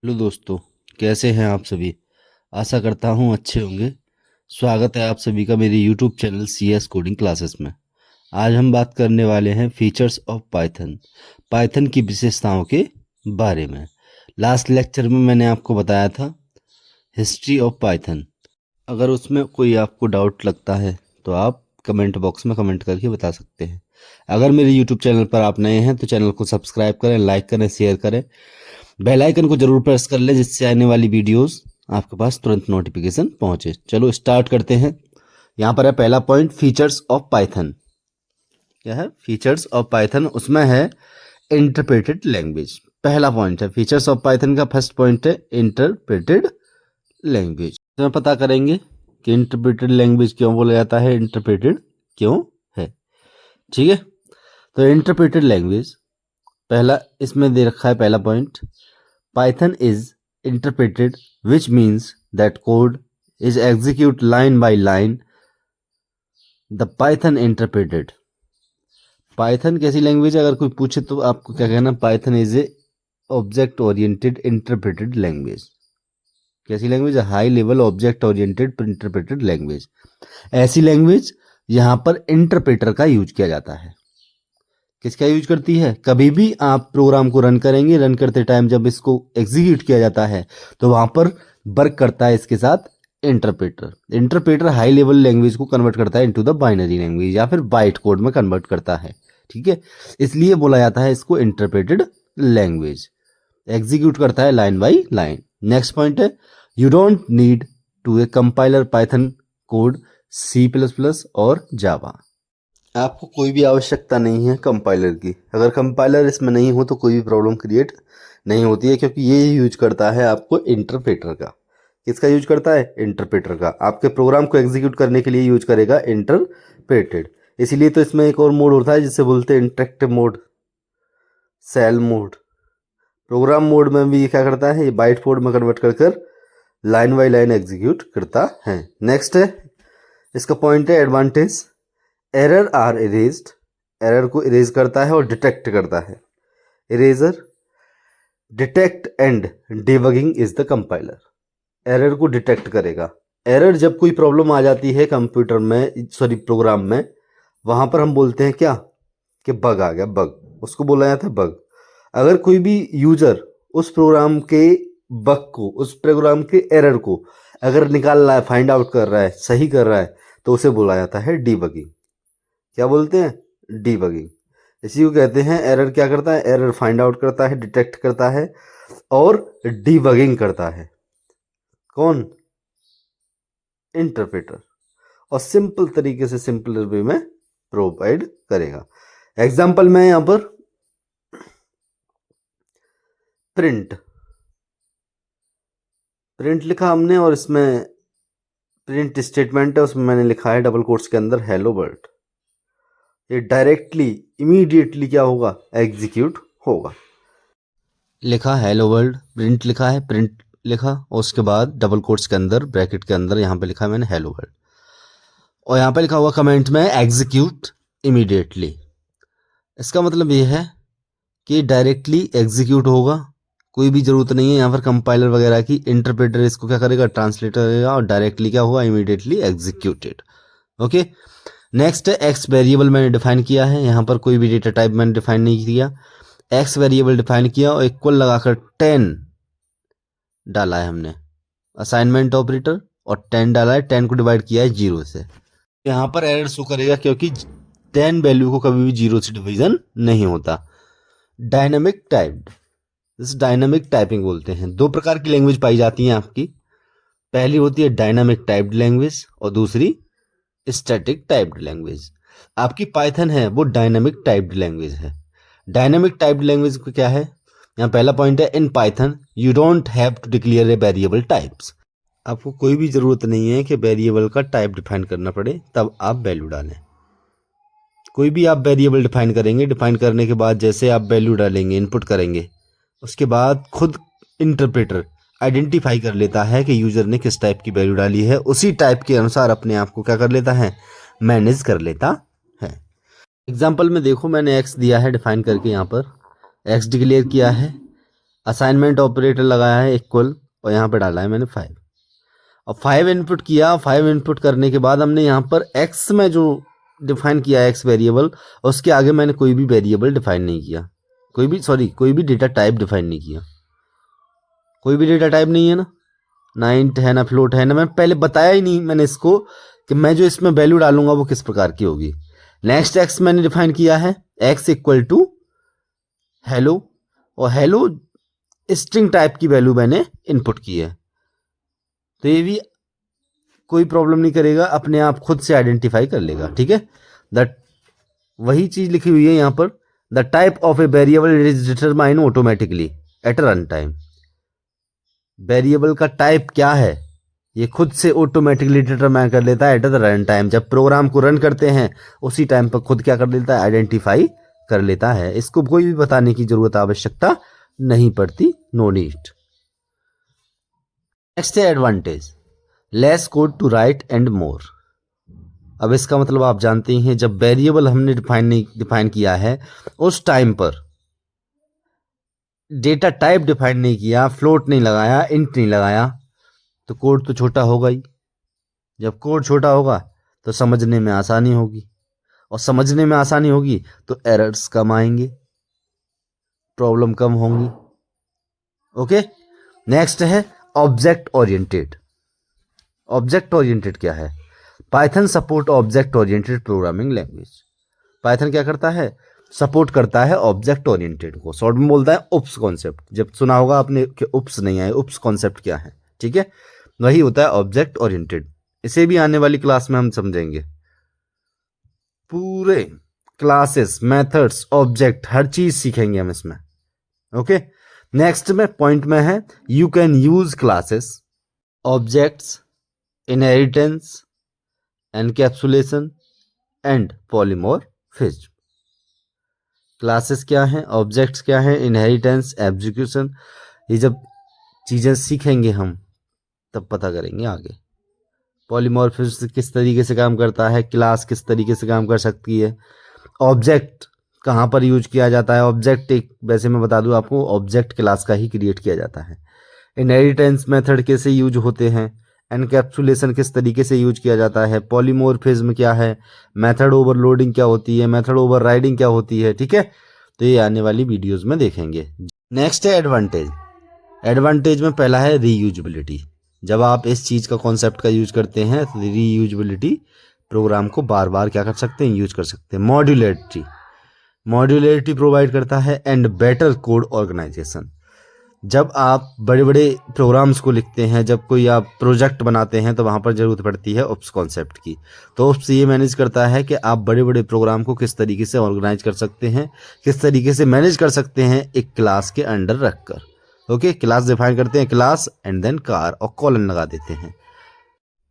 Hello दोस्तों, कैसे हैं आप सभी। आशा करता हूँ अच्छे होंगे। स्वागत है आप सभी का मेरे YouTube channel CS coding classes में। आज हम बात करने वाले हैं फीचर्स ऑफ पाइथन, पाइथन की विशेषताओं के बारे में। लास्ट लेक्चर में मैंने आपको बताया था हिस्ट्री ऑफ पाइथन। अगर उसमें कोई आपको डाउट लगता है तो आप कमेंट बॉक्स में कमेंट करके बता सकते हैं। अगर मेरे यूट्यूब चैनल पर आप नए हैं तो चैनल को सब्सक्राइब करें, लाइक करें, शेयर करें, बेल आइकन को जरूर प्रेस कर ले जिससे आने वाली वीडियोस आपके पास तुरंत नोटिफिकेशन पहुंचे। चलो स्टार्ट करते हैं। यहाँ पर है पहला पॉइंट, फीचर्स ऑफ पाइथन। क्या है? फीचर्स ऑफ पाइथन, उसमें है इंटरप्रेटेड लैंग्वेज। पहला पॉइंट है फीचर्स ऑफ पाइथन का, फर्स्ट पॉइंट है इंटरप्रेटेड लैंग्वेज। तो पता करेंगे कि इंटरप्रेटेड लैंग्वेज क्यों बोला जाता है, इंटरप्रेटेड क्यों है। ठीक है, तो इंटरप्रेटेड लैंग्वेज पहला इसमें दे रखा है। पहला point, Python is interpreted, which means that code is executed line by line. The Python interpreted. Python कैसी लैंग्वेज है? अगर कोई पूछे तो आपको क्या कहना? Python is a object oriented interpreted language. कैसी लैंग्वेज है? High level object oriented interpreted language. ऐसी लैंग्वेज यहां पर इंटरप्रेटर का यूज किया जाता है। किसका यूज करती है? कभी भी आप प्रोग्राम को रन करेंगे, रन करते टाइम जब इसको एग्जीक्यूट किया जाता है तो वहां पर वर्क करता है इसके साथ interpreter. Interpreter high level language को कन्वर्ट करता है इनटू द बाइनरी लैंग्वेज या फिर बाइट कोड में कन्वर्ट करता है। ठीक है, इसलिए बोला जाता है इसको इंटरप्रेटेड लैंग्वेज। एग्जीक्यूट करता है line by line. Next point है, you don't need to a compiler Python code C++ और जावा। आपको कोई भी आवश्यकता नहीं है कंपाइलर की। अगर कंपाइलर इसमें नहीं हो तो कोई भी प्रॉब्लम क्रिएट नहीं होती है, क्योंकि ये यूज करता है आपको इंटरप्रेटर का। किसका यूज करता है? इंटरप्रेटर का। आपके प्रोग्राम को एग्जीक्यूट करने के लिए यूज करेगा इंटरप्रेटेड। इसीलिए तो इसमें एक और मोड होता है जिसे बोलते हैं interactive mode, shell mode. Program mode में भी क्या करता है? ये बाइट कोड में कन्वर्ट कर कर लाइन बाई लाइन एग्जीक्यूट करता है। नेक्स्ट है इसका पॉइंट है advantage, error are erased. Error को इरेज करता है और डिटेक्ट करता है। Eraser, detect and debugging is the compiler. Error को डिटेक्ट करेगा। एरर जब कोई प्रॉब्लम आ जाती है कंप्यूटर में, सॉरी प्रोग्राम में, वहां पर हम बोलते हैं क्या? कि बग आ गया, बग। उसको बोला जाता है बग। अगर कोई भी यूजर उस प्रोग्राम के बग को, उस प्रोग्राम के एरर को अगर निकाल रहा है, फाइंड आउट कर रहा है, सही कर रहा है, तो उसे बोला जाता है डीबगिंग। क्या बोलते हैं? डीबगिंग। इसी को कहते हैं। एरर क्या करता है? एरर फाइंड आउट करता है, डिटेक्ट करता है और डीबगिंग करता है। कौन? इंटरप्रेटर। और सिंपल तरीके से, सिंपल वे में प्रोवाइड करेगा। एग्जांपल में यहां पर प्रिंट प्रिंट लिखा हमने और इसमें प्रिंट स्टेटमेंट है, उसमें मैंने लिखा है डबल कोट्स के अंदर हेलो वर्ल्ड। ये डायरेक्टली इमीडिएटली क्या होगा? एग्जीक्यूट होगा। लिखा हेलो वर्ल्ड, प्रिंट लिखा है, प्रिंट लिखा और उसके बाद डबल कोट्स के अंदर, ब्रैकेट के अंदर यहाँ पे लिखा है मैंने हेलो वर्ल्ड, और यहाँ पे लिखा हुआ कमेंट में एग्जीक्यूट इमीडिएटली। इसका मतलब ये है कि डायरेक्टली एग्जीक्यूट होगा। कोई भी जरूरत नहीं है यहाँ पर कंपाइलर वगैरह की। इंटरप्रेटर इसको क्या करेगा? ट्रांसलेट करेगा और डायरेक्टली क्या होगा? Immediately executed. ओके, नेक्स्ट है एक्स वेरिएबल मैंने डिफाइन किया है। यहाँ पर कोई भी डेटा टाइप मैंने डिफाइन नहीं किया। एक्स वेरिएबल डिफाइन किया और इक्वल लगाकर 10 डाला है हमने, असाइनमेंट ऑपरेटर, और 10 डाला है, 10 को डिवाइड किया है 0 से। यहाँ पर एरर शो करेगा क्योंकि 10 वैल्यू को कभी भी 0 से डिवीजन नहीं होता। डायनामिक टाइप्ड, इस डायनामिक टाइपिंग बोलते हैं। दो प्रकार की लैंग्वेज पाई जाती हैं आपकी। पहली होती है डायनामिक टाइप्ड लैंग्वेज और दूसरी स्टैटिक टाइप्ड लैंग्वेज। आपकी पाइथन है वो डायनामिक टाइप्ड लैंग्वेज है। डायनामिक टाइप्ड लैंग्वेज को क्या है? यहाँ पहला पॉइंट है, in Python you don't have to declare a variable types. आपको कोई भी जरूरत नहीं है कि वेरिएबल का टाइप डिफाइन करना पड़े तब आप वैल्यू डालें। कोई भी आप वेरिएबल डिफाइन करेंगे, डिफाइन करने के बाद जैसे आप वैल्यू डालेंगे, इनपुट करेंगे, उसके बाद खुद इंटरप्रेटर आइडेंटिफाई कर लेता है कि यूजर ने किस टाइप की वैल्यू डाली है। उसी टाइप के अनुसार अपने आप को क्या कर लेता है? मैनेज कर लेता है। एग्जाम्पल में देखो, मैंने एक्स दिया है डिफाइन करके, यहाँ पर एक्स डिक्लेयर किया है। असाइनमेंट ऑपरेटर लगाया है इक्वल, और यहाँ पे डाला है मैंने 5। और 5 इनपुट किया। 5 इनपुट करने के बाद हमने यहाँ पर x में जो डिफाइन किया है x वेरिएबल, उसके आगे मैंने कोई भी वेरिएबल डिफाइन नहीं किया, कोई भी डेटा टाइप डिफाइन नहीं किया। कोई भी डेटा टाइप नहीं है ना, ना इंट है ना फ्लोट है ना, मैं पहले बताया ही नहीं मैंने इसको कि मैं जो इसमें वैल्यू डालूंगा वो किस प्रकार की होगी। नेक्स्ट x मैंने डिफाइन किया है x इक्वल टू हेलो, और हेलो स्ट्रिंग टाइप की वैल्यू मैंने इनपुट की है। तो ये भी कोई प्रॉब्लम नहीं करेगा, अपने आप खुद से आइडेंटिफाई कर लेगा, ठीक है। दैट वही चीज लिखी हुई है यहाँ पर, the type of a variable is determine automatically at run time. Variable का टाइप क्या है ये खुद से ऑटोमेटिकली डिटरमाइन कर लेता है एट द रन टाइम। जब प्रोग्राम को रन करते हैं उसी टाइम पर खुद क्या कर लेता है, आइडेंटिफाई कर लेता है। इसको कोई भी बताने की जरूरत आवश्यकता नहीं पड़ती, नो नीड। नेक्स्ट है advantage, less code to write and more. अब इसका मतलब आप जानते हैं, जब वेरिएबल हमने डिफाइन किया है उस टाइम पर डेटा टाइप डिफाइन नहीं किया, फ्लोट नहीं लगाया, इंट नहीं लगाया, तो कोड तो छोटा होगा ही। जब कोड छोटा होगा तो समझने में आसानी होगी, और समझने में आसानी होगी तो एरर्स कम आएंगे, प्रॉब्लम कम होंगी। ओके, नेक्स्ट है ऑब्जेक्ट ओरिएंटेड। ऑब्जेक्ट ओरिएंटेड क्या है? Python support object oriented programming language. Python क्या करता है, सपोर्ट करता है ऑब्जेक्ट ओरिएंटेड को, शॉर्ट में बोलता है उप्स कॉन्सेप्ट। जब सुना होगा आपने कि उप्स नहीं आए, उप्स कॉन्सेप्ट क्या है, ठीक है, वही होता है ऑब्जेक्ट ओरिएंटेड। इसे भी आने वाली क्लास में हम समझेंगे। पूरे क्लासेस, मेथड्स, ऑब्जेक्ट, हर चीज सीखेंगे हम इसमें। ओके, नेक्स्ट में पॉइंट में है you can use classes, objects, inheritance, encapsulation and polymorphism. Classes क्या है, ऑब्जेक्ट्स क्या है, इनहेरिटेंस, एग्जीक्यूशन, ये जब चीजें सीखेंगे हम तब पता करेंगे आगे। पॉलीमॉर्फिज्म किस तरीके से काम करता है, क्लास किस तरीके से काम कर सकती है, ऑब्जेक्ट कहाँ पर यूज किया जाता है। ऑब्जेक्ट एक, वैसे मैं बता दूं आपको, ऑब्जेक्ट क्लास का ही क्रिएट किया जाता है। इनहेरिटेंस मेथड कैसे यूज होते हैं, एनकैप्सुलेशन किस तरीके से यूज किया जाता है, पॉलीमॉर्फिज्म क्या है, मेथड ओवरलोडिंग क्या होती है, मेथड ओवरराइडिंग क्या होती है, ठीक है। तो ये आने वाली वीडियोस में देखेंगे। नेक्स्ट है एडवांटेज। एडवांटेज में पहला है रीयूजेबिलिटी। जब आप इस चीज का कॉन्सेप्ट का यूज करते हैं तो रीयूजेबिलिटी, प्रोग्राम को बार बार क्या कर सकते हैं, यूज कर सकते हैं। मॉड्यूलरिटी, मॉड्यूलरिटी प्रोवाइड करता है, एंड बेटर कोड ऑर्गेनाइजेशन। जब आप बड़े बड़े प्रोग्राम्स को लिखते हैं, जब कोई आप प्रोजेक्ट बनाते हैं, तो वहाँ पर ज़रूरत पड़ती है उप्स कॉन्सेप्ट की। तो उप्स ये मैनेज करता है कि आप बड़े बड़े प्रोग्राम को किस तरीके से ऑर्गेनाइज कर सकते हैं, किस तरीके से मैनेज कर सकते हैं एक क्लास के अंडर रखकर। ओके, क्लास डिफाइन करते हैं, क्लास एंड देन कार और कॉलन लगा देते हैं।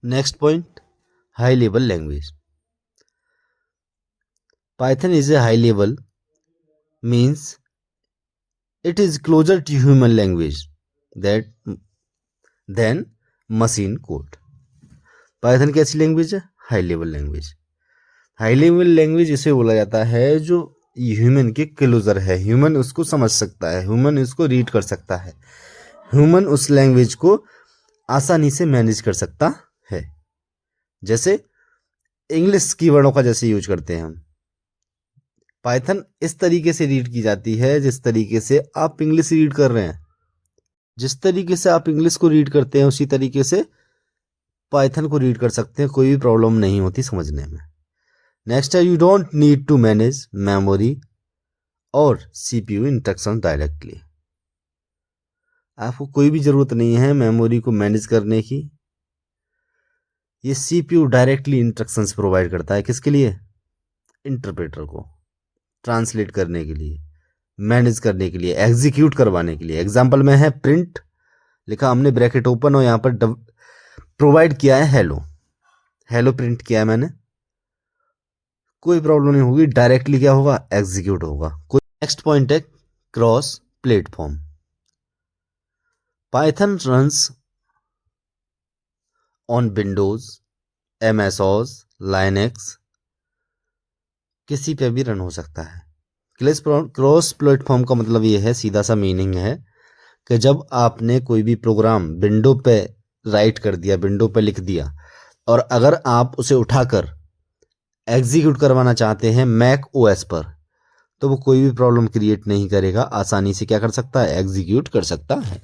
Next point, high level language. Python is A high level means it is closer to human language than machine code. Python कैसी language है, high level language. High level language इसे बोला जाता है जो ह्यूमन के क्लोजर है, ह्यूमन उसको समझ सकता है, ह्यूमन उसको रीड कर सकता है, ह्यूमन उस लैंग्वेज को आसानी से मैनेज कर सकता है। जैसे इंग्लिश कीवर्डों का जैसे यूज करते हैं हम, पाइथन इस तरीके से रीड की जाती है जिस तरीके से आप इंग्लिश रीड कर रहे हैं। जिस तरीके से आप इंग्लिश को रीड करते हैं उसी तरीके से पाइथन को रीड कर सकते हैं, कोई भी प्रॉब्लम नहीं होती समझने में। नेक्स्ट है, you don't need to manage memory और सीपीयू इंस्ट्रक्शन डायरेक्टली। आपको कोई भी जरूरत नहीं है मेमोरी को मैनेज करने की। ये सीपीयू डायरेक्टली इंस्ट्रक्शंस प्रोवाइड करता है, किसके लिए, इंटरप्रेटर को ट्रांसलेट करने के लिए, मैनेज करने के लिए, एग्जीक्यूट करवाने के लिए। एग्जांपल में है प्रिंट लिखा हमने, ब्रैकेट ओपन, और यहाँ पर प्रोवाइड किया है हेलो, हेलो प्रिंट किया है मैंने, कोई प्रॉब्लम नहीं होगी, डायरेक्टली क्या होगा, एग्जीक्यूट होगा। नेक्स्ट पॉइंट है cross platform. Python runs on Windows, MS-OS, Linux, किसी पे भी रन हो सकता है। क्रॉस प्लेटफॉर्म का मतलब ये है, सीधा सा मीनिंग है कि जब आपने कोई भी प्रोग्राम विंडो पे राइट कर दिया, विंडो पे लिख दिया, और अगर आप उसे उठाकर एग्जीक्यूट करवाना चाहते हैं मैक ओएस पर, तो वो कोई भी प्रॉब्लम क्रिएट नहीं करेगा, आसानी से क्या कर सकता है, एग्जीक्यूट कर सकता है।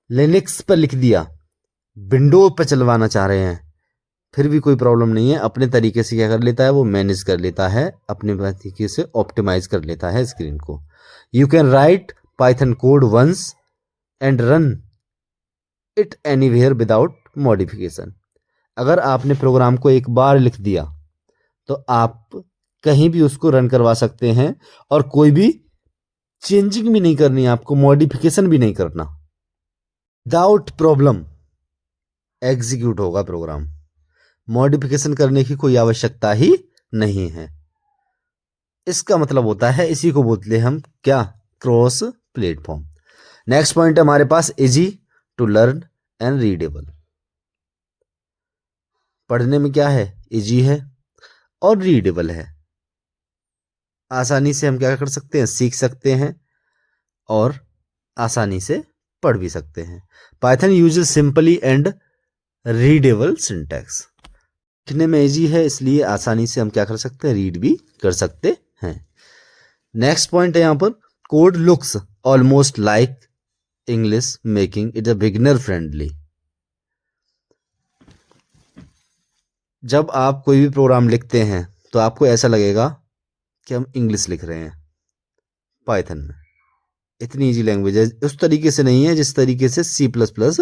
लिनक्स पर लिख दिया, विंडो पर चलवाना चाह रहे हैं, फिर भी कोई प्रॉब्लम नहीं है, अपने तरीके से क्या कर लेता है, वो मैनेज कर लेता है, अपने तरीके से ऑप्टिमाइज कर लेता है स्क्रीन को। You can write Python code once and run it anywhere without modification. अगर आपने प्रोग्राम को एक बार लिख दिया तो आप कहीं भी उसको रन करवा सकते हैं, और कोई भी चेंजिंग भी नहीं करनी है आपको, मॉडिफिकेशन भी नहीं करना, विदाउट प्रॉब्लम एग्जीक्यूट होगा प्रोग्राम। मॉडिफिकेशन करने की कोई आवश्यकता ही नहीं है। इसका मतलब होता है, इसी को बोलते हैं हम क्या, क्रॉस प्लेटफॉर्म। नेक्स्ट पॉइंट है हमारे पास, easy to learn and readable. पढ़ने में क्या है, इजी है और रीडेबल है। आसानी से हम क्या कर सकते हैं, सीख सकते हैं, और आसानी से पढ़ भी सकते हैं। Python uses simply and readable syntax. लिखने में इजी है, इसलिए आसानी से हम क्या कर सकते हैं, रीड भी कर सकते हैं। नेक्स्ट पॉइंट है यहां पर, code looks almost like English making it a beginner friendly. जब आप कोई भी प्रोग्राम लिखते हैं तो आपको ऐसा लगेगा कि हम इंग्लिश लिख रहे हैं पाइथन में। इतनी इजी लैंग्वेज है, उस तरीके से नहीं है जिस तरीके से सी प्लस प्लस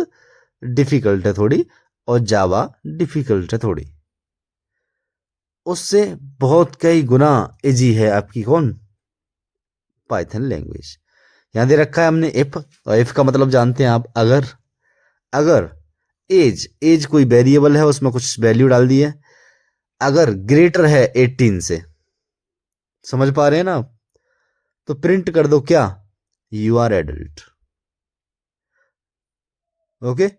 डिफिकल्ट है थोड़ी, और जावा डिफिकल्ट है थोड़ी। उससे बहुत कई गुना इजी है आपकी कौन, पाइथन लैंग्वेज। यहां दे रखा है हमने इफ, और इफ का मतलब जानते हैं आप, अगर। अगर एज कोई वेरिएबल है, उसमें कुछ वैल्यू डाल दी है, अगर ग्रेटर है 18 से, समझ पा रहे हैं ना आप, तो प्रिंट कर दो क्या, you are adult. Okay,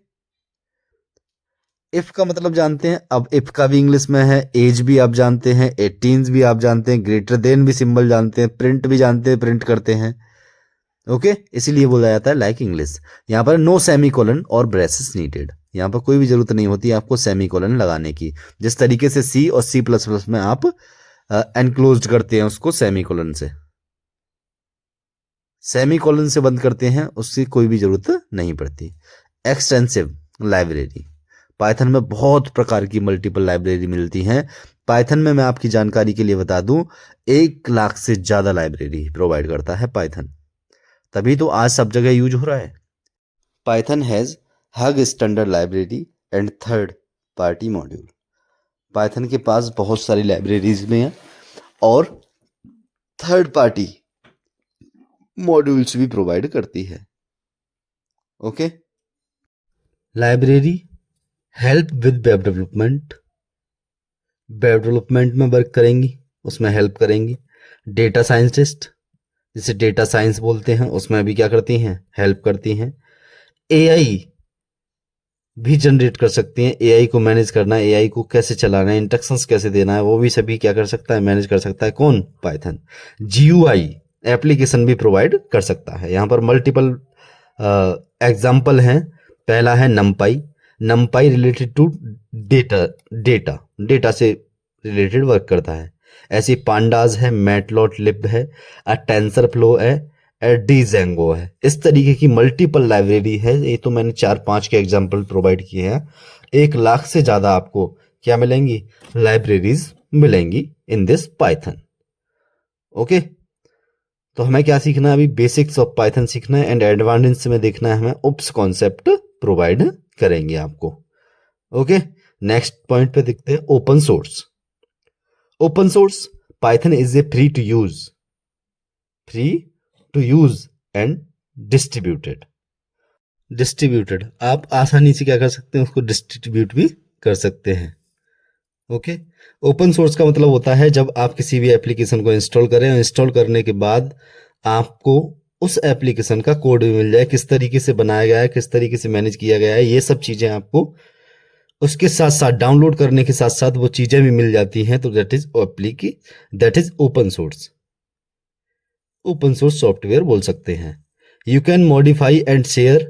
if का मतलब जानते हैं। अब इफ का भी इंग्लिश में है, एज भी आप जानते हैं, 18 भी आप जानते हैं, ग्रेटर देन भी सिंबल जानते हैं, प्रिंट भी जानते हैं, प्रिंट करते हैं। ओके, इसीलिए बोला जाता है लाइक इंग्लिश। यहां पर नो सेमीकोलन और ब्रेसेस नीडेड, यहां पर कोई भी जरूरत नहीं होती आपको सेमीकोलन लगाने की, जिस तरीके से सी और सी प्लस प्लस में आप एनक्लोज्ड करते हैं उसको सेमीकोलन से, सेमीकोलन से बंद करते हैं, उससे कोई भी जरूरत नहीं पड़ती। एक्सटेंसिव लाइब्रेरी, पाइथन में बहुत प्रकार की मल्टीपल लाइब्रेरी मिलती हैं। पाइथन में मैं आपकी जानकारी के लिए बता दूं, 1 लाख से ज्यादा लाइब्रेरी प्रोवाइड करता है पाइथन, तभी तो आज सब जगह यूज हो रहा है। Python has hug standard library and third party module. Python के पास बहुत सारी लाइब्रेरीज में है, और थर्ड पार्टी मॉड्यूल्स भी प्रोवाइड करती है। Okay, library help with web development, web development में वर्क करेंगी, उसमें हेल्प करेंगी। डेटा साइंटिस्ट, जिसे डेटा साइंस बोलते हैं, उसमें भी क्या करती हैं, हेल्प करती हैं। एआई भी जनरेट कर सकती हैं, एआई को मैनेज करना है, एआई को कैसे चलाना है, इंस्ट्रक्शंस कैसे देना है, वो भी सभी क्या कर सकता है, मैनेज कर सकता है कौन, पाइथन। जीयूआई एप्लीकेशन भी प्रोवाइड कर सकता है। यहाँ पर मल्टीपल एग्जाम्पल हैं। पहला है NumPy, NumPy related to data, data से रिलेटेड वर्क करता है। ऐसी पांडाज है, मैटप्लॉटलिब है, टेंसर फ्लो है, डीजेंगो है। इस तरीके की मल्टीपल लाइब्रेरी है। ये तो मैंने 4-5 के एग्जाम्पल प्रोवाइड किए हैं। 1 लाख से ज्यादा आपको क्या मिलेंगी, लाइब्रेरीज मिलेंगी इन दिस पाइथन। ओके, तो हमें क्या सीखना है अभी, बेसिक्स ऑफ पाइथन सीखना है, एंड एडवांस में देखना है हमें ओप्स कॉन्सेप्ट प्रोवाइड करेंगे आपको। ओके, नेक्स्ट पॉइंट पे देखते हैं, open source. Open source Python is a free to use and distributed आप आसानी से क्या कर सकते हैं, उसको डिस्ट्रीब्यूट भी कर सकते हैं। ओके, ओपन सोर्स का मतलब होता है जब आप किसी भी एप्लीकेशन को इंस्टॉल करें, इंस्टॉल करने के बाद आपको उस एप्लीकेशन का कोड भी मिल जाए, किस तरीके से बनाया गया है, किस तरीके से मैनेज किया गया है, ये सब चीजें आपको उसके साथ साथ डाउनलोड करने के साथ साथ वो चीजें भी मिल जाती हैं, तो that is open source, open source software बोल सकते हैं। You can modify and share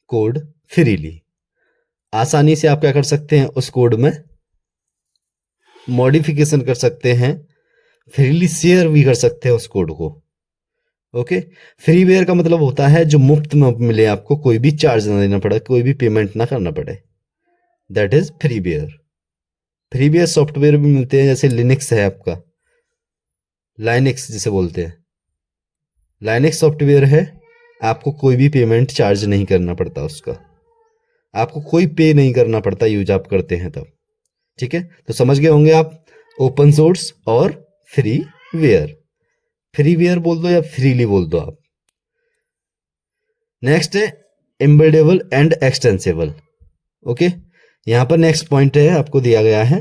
code freely. आसानी से आप क्या कर सकते हैं, उस कोड में मॉडिफिकेशन कर सकते हैं, फ्रीली शेयर भी कर सकते हैं उस कोड को। ओके, फ्रीवेयर का मतलब होता है जो मुफ्त में मिले, आपको कोई भी चार्ज ना देना पड़े, कोई भी पेमेंट ना करना पड़े, that is freeware. Freeware software भी मिलते हैं, जैसे लिनक्स है आपका, लाइनेक्स जिसे बोलते हैं, लाइनेक्स सॉफ्टवेयर है, आपको कोई भी पेमेंट चार्ज नहीं करना पड़ता उसका, आपको कोई पे नहीं करना पड़ता यूज आप करते हैं तब। ठीक है, तो समझ गए होंगे आप ओपन सोर्स और फ्री वेयर। फ्री वेयर बोल दो या फ्रीली बोल दो आप। नेक्स्ट है एम्बेडेबल एंड एक्सटेंसिबल। ओके, यहां पर नेक्स्ट पॉइंट है आपको दिया गया है,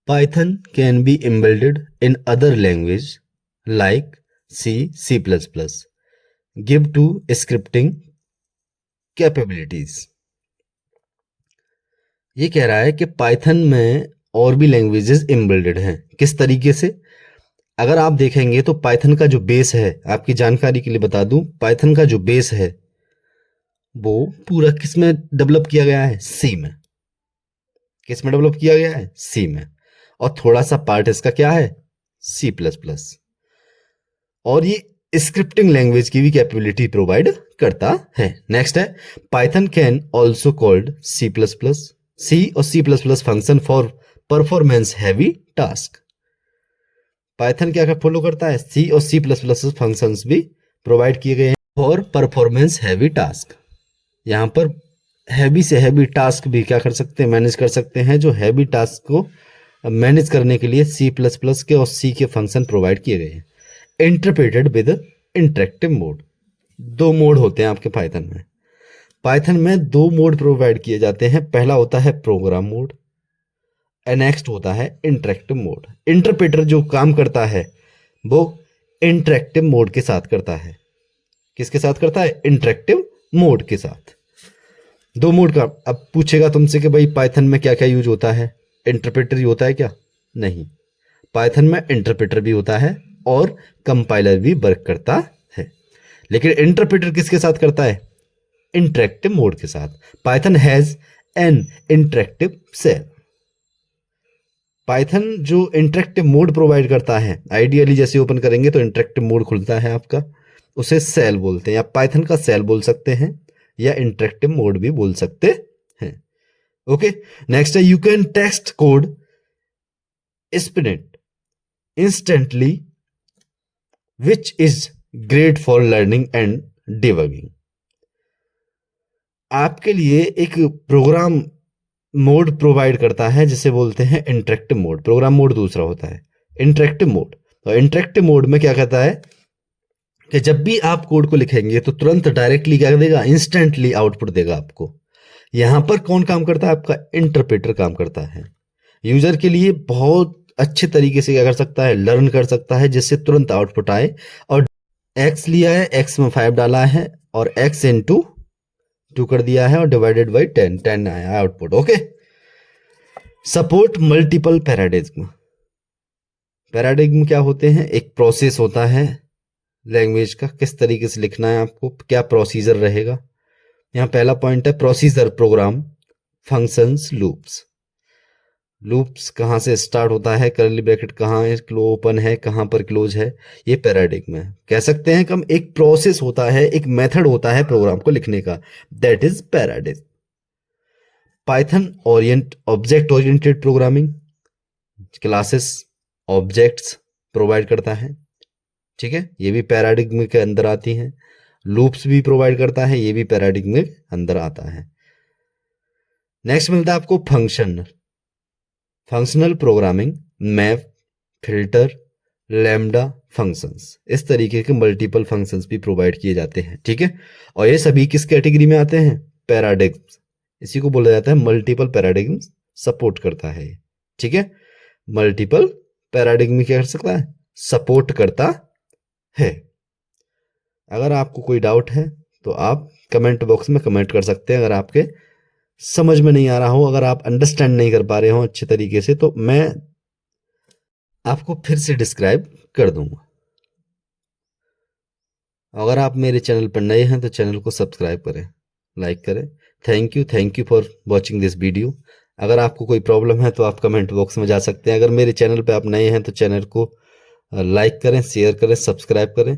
Python can be embedded in other language like C, C plus plus, give to scripting capabilities. ये कह रहा है कि पाइथन में और भी लैंग्वेजेस एम्बेडेड हैं। किस तरीके से, अगर आप देखेंगे तो पाइथन का जो बेस है, आपकी जानकारी के लिए बता दूं, पाइथन का जो बेस है वो पूरा किस में डेवलप किया गया है, सी में। किस में डेवलप किया गया है, सी में, और थोड़ा सा पार्ट इसका क्या है, सी प्लस प्लस। और ये स्क्रिप्टिंग लैंग्वेज की भी कैपेबिलिटी प्रोवाइड करता है। नेक्स्ट है, Python can also called C plus plus, C और C plus plus function for performance heavy task. Python क्या फॉलो करता है, सी और सी प्लस प्लस फंक्शंस भी प्रोवाइड किए गए हैं फॉर परफॉर्मेंस हैवी टास्क। यहाँ पर हैवी से हैवी टास्क भी क्या कर सकते हैं, मैनेज कर सकते हैं। जो हैवी टास्क को मैनेज करने के लिए सी प्लस प्लस के और सी के फंक्शन प्रोवाइड किए गए हैं। इंटरप्रेटेड विद इंटरेक्टिव मोड, दो मोड होते हैं आपके पाइथन में। पाइथन में दो मोड प्रोवाइड किए जाते हैं, पहला होता है प्रोग्राम मोड, नेक्स्ट होता है इंटरेक्टिव मोड। इंटरप्रेटर जो काम करता है वो इंटरेक्टिव मोड के साथ करता है। किसके साथ करता है, इंटरेक्टिव मोड के साथ। दो मोड का, अब पूछेगा तुमसे कि भाई पाइथन में क्या क्या यूज होता है, इंटरप्रेटर ही होता है क्या, नहीं, पाइथन में इंटरप्रेटर भी होता है और कंपाइलर भी वर्क करता है। लेकिन इंटरप्रेटर किसके साथ करता है, इंटरेक्टिव मोड के साथ। Python has an interactive shell. Python जो इंटरेक्टिव मोड प्रोवाइड करता है, आइडियली जैसे ओपन करेंगे तो इंटरेक्टिव मोड खुलता है आपका, उसे सेल बोलते हैं, या पाइथन का सेल बोल सकते हैं, या इंटरेक्टिव मोड भी बोल सकते हैं। ओके, नेक्स्ट है, you can text code snippet instantly which is great for learning and debugging. आपके लिए एक प्रोग्राम मोड प्रोवाइड करता है जिसे बोलते हैं इंटरेक्टिव मोड। प्रोग्राम मोड दूसरा होता है इंटरेक्टिव मोड। तो इंटरेक्टिव मोड में क्या कहता है कि जब भी आप कोड को लिखेंगे तो तुरंत डायरेक्टली क्या देगा, इंस्टेंटली आउटपुट देगा आपको। यहां पर कौन काम करता है, आपका इंटरप्रेटर काम करता है। यूजर के लिए बहुत अच्छे तरीके से क्या कर सकता है, लर्न कर सकता है, जिससे तुरंत आउटपुट आए। और एक्स लिया है, एक्स में 5 डाला है और एक्स इंटू 2 कर दिया है और डिवाइडेड बाई 10 आया output. Okay, support multiple paradigm. Paradigm क्या होते हैं, एक प्रोसेस होता है लैंग्वेज का, किस तरीके से लिखना है आपको, क्या प्रोसीजर रहेगा। यहाँ पहला पॉइंट है procedure, program, functions, loops. Loops कहाँ से स्टार्ट होता है, करली ब्रैकेट कहाँ है, ओपन है, कहाँ पर क्लोज है, ये पैराडिग्म है। कह सकते हैं कि हम एक प्रोसेस होता है, एक मेथड होता है प्रोग्राम को लिखने का, that is paradigm. Python object oriented programming, classes, objects provide करता है। ठीक है, ये भी पैराडिग्म के अंदर आती हैं। लूप्स भी प्रोवाइड करता है, ये भी पैराडिग्म के अंदर आता है। नेक्स्ट मिलता है आपको functional programming, map, filter, lambda functions. इस तरीके के मल्टीपल फंक्शंस भी प्रोवाइड किए जाते हैं। ठीक है, और ये सभी किस कैटेगरी में आते हैं, पैराडिग्म्स। इसी को बोला जाता है मल्टीपल पैराडिग्म्स सपोर्ट करता है। ठीक है, मल्टीपल पैराडिग्म क्या कर सकता है, सपोर्ट करता है। अगर आपको कोई डाउट है तो आप कमेंट बॉक्स में कमेंट कर सकते हैं। अगर आपके समझ में नहीं आ रहा हो, अगर आप अंडरस्टैंड नहीं कर पा रहे हो अच्छे तरीके से, तो मैं आपको फिर से डिस्क्राइब कर दूंगा। अगर आप मेरे चैनल पर नए हैं तो चैनल को सब्सक्राइब करें, लाइक करें। Thank you for watching this video. अगर आपको कोई प्रॉब्लम है तो आप कमेंट बॉक्स में जा सकते हैं। अगर मेरे चैनल पे आप नए हैं तो चैनल को लाइक करें, शेयर करें, सब्सक्राइब करें।